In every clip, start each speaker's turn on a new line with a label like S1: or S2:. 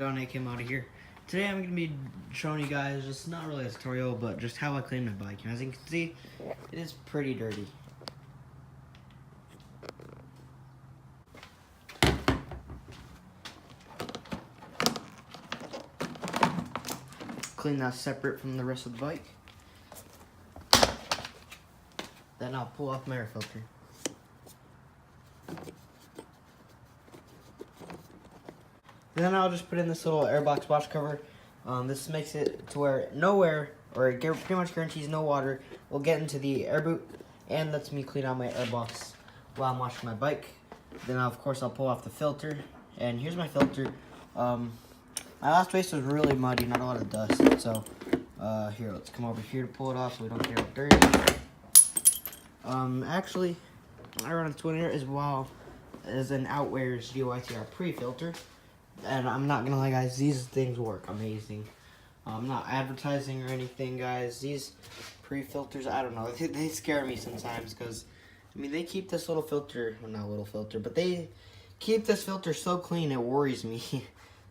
S1: on AK out of here. Today I'm going to be showing you guys, just not really a tutorial, but just how I clean my bike. And as you can see, it is pretty dirty. Clean that separate from the rest of the bike. Then I'll pull off my air filter. Then I'll just put in this little airbox wash cover. This makes it to where no air, or it pretty much guarantees no water, will get into the air boot, and lets me clean out my airbox while I'm washing my bike. Then of course I'll pull off the filter, and here's my filter. My last race was really muddy, not a lot of dust, so here, let's come over here to pull it off so we don't get it dirty. Actually, I run a Twitter as well as an Outwear's GoYTR pre-filter. And I'm not gonna lie, guys, these things work amazing. I'm not advertising or anything, guys. These pre-filters, I don't know, they scare me sometimes because, I mean, they keep this little filter, well, not little filter, but they keep this filter so clean it worries me.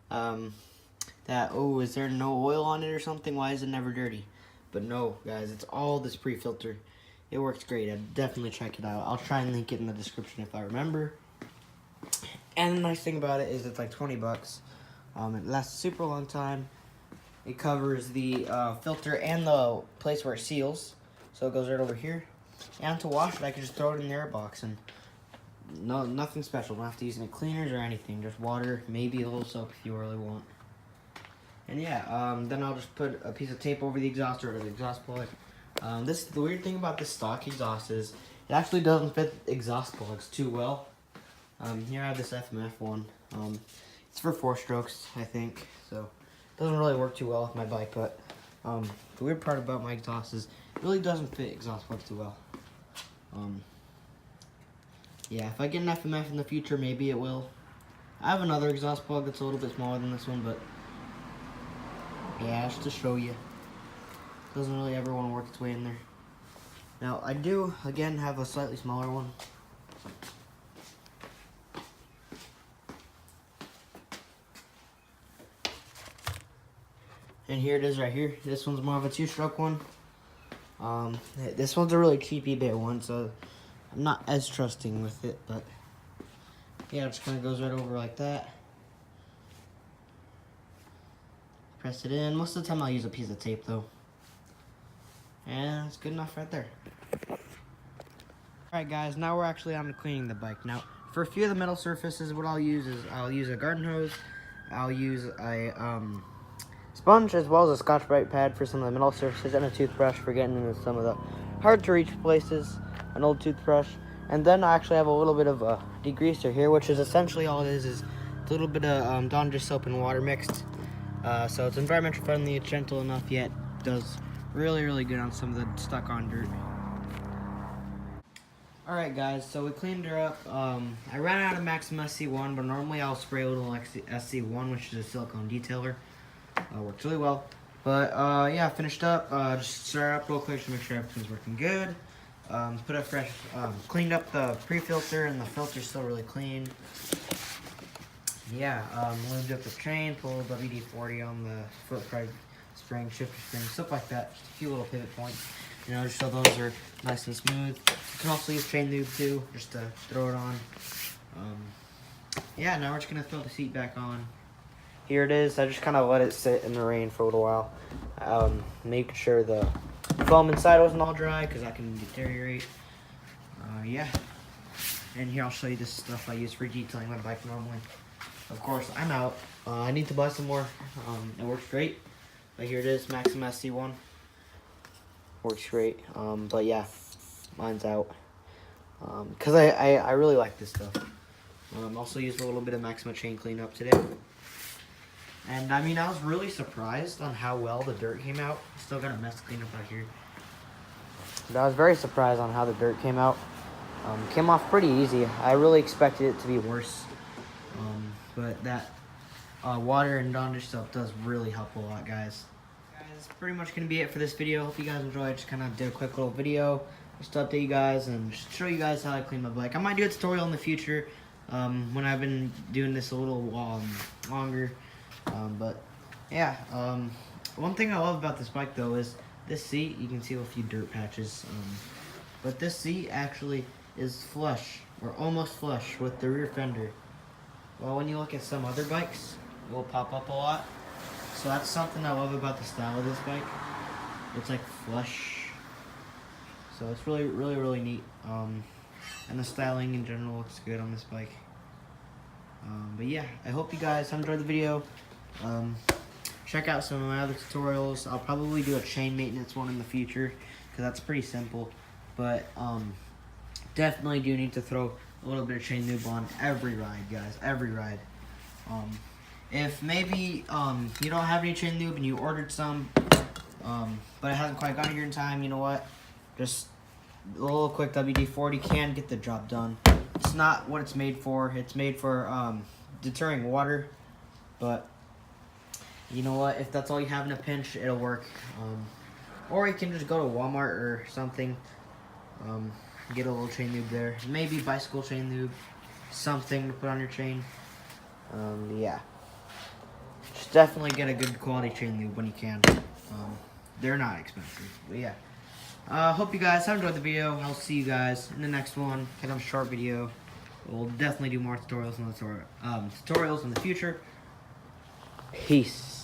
S1: That, oh, is there no oil on it or something? Why is it never dirty? But no, guys, it's all this pre-filter. It works great. I'd definitely check it out. I'll try and link it in the description if I remember. And the nice thing about it is it's like 20 bucks. It lasts a super long time. It covers the filter and the place where it seals. So it goes right over here. And to wash it, I can just throw it in the airbox. And nothing special. Don't have to use any cleaners or anything. Just water, maybe a little soap if you really want. And yeah, then I'll just put a piece of tape over the exhaust or the exhaust plug. The weird thing about this stock exhaust is it actually doesn't fit exhaust plugs too well. Here I have this FMF one. It's for 4 strokes, I think, so it doesn't really work too well with my bike, but the weird part about my exhaust is it really doesn't fit exhaust plugs too well. Yeah, if I get an FMF in the future, maybe it will. I have another exhaust plug that's a little bit smaller than this one, but yeah, just to show you. It doesn't really ever want to work its way in there. Now, I do, again, have a slightly smaller one. And here it is right here. This one's more of a 2-stroke one. This one's a really cheap eBay one, so I'm not as trusting with it, but yeah, it just kind of goes right over like that. Press it in. Most of the time I'll use a piece of tape though. And it's good enough right there. Alright guys, now we're actually on to cleaning the bike. Now, for a few of the metal surfaces, what I'll use is I'll use a garden hose. I'll use a sponge as well as a Scotch-Brite pad for some of the metal surfaces, and a toothbrush for getting into some of the hard to reach places, an old toothbrush. And then I actually have a little bit of a degreaser here, which is essentially all it is a little bit of Dawn dish soap and water mixed. So it's environmentally friendly, it's gentle enough, yet does really good on some of the stuck on dirt. Alright guys, so we cleaned her up. I ran out of Maxima SC1, but normally I'll spray a little SC1, which is a silicone detailer. Works really well. But yeah, finished up. Just stir up real quick to make sure everything's working good. Put a fresh, cleaned up the pre-filter, and the filter's still really clean. Yeah, lubed up the chain, pulled WD-40 on the foot preg spring, shifter spring, stuff like that. Just a few little pivot points, you know, just so those are nice and smooth. You can also use chain lube too, just to throw it on. Yeah, now we're just gonna throw the seat back on. Here it is. I just kind of let it sit in the rain for a little while. Make sure the foam inside wasn't all dry, because that can deteriorate. Yeah. And here I'll show you this stuff I use for detailing my bike normally. Of course, I'm out. I need to buy some more. It works great. But here it is, Maxima SC1. Works great. But yeah, mine's out. Because I really like this stuff. Also used a little bit of Maxima chain cleanup today. And I mean, I was really surprised on how well the dirt came out. Still got a mess to clean up out here. But I was very surprised on how the dirt came out. Came off pretty easy. I really expected it to be worse. But that water and Dawn dish soap does really help a lot, guys. That's pretty much going to be it for this video. Hope you guys enjoyed. Just kind of did a quick little video just to update you guys and just show you guys how I clean my bike. I might do a tutorial in the future when I've been doing this a little longer. But yeah, one thing I love about this bike though is this seat. You can see a few dirt patches, but this seat actually is flush or almost flush with the rear fender. Well, when you look at some other bikes, it will pop up a lot. So that's something I love about the style of this bike. It's like flush. So it's really neat. And the styling in general looks good on this bike. But yeah, I hope you guys enjoyed the video. Check out some of my other tutorials. I'll probably do a chain maintenance one in the future because that's pretty simple. But definitely do need to throw a little bit of chain lube on every ride, guys. Every ride. If maybe you don't have any chain lube and you ordered some, but it hasn't quite gotten here in time, you know what? Just a little quick WD-40 can get the job done. It's not what it's made for. It's made for deterring water, but you know what? If that's all you have in a pinch, it'll work. Or you can just go to Walmart or something, get a little chain lube there. Maybe bicycle chain lube, something to put on your chain. Yeah. Just definitely get a good quality chain lube when you can. They're not expensive, but yeah. Hope you guys have enjoyed the video. I'll see you guys in the next one. Kind of a short video. We'll definitely do more tutorials in the future. Peace.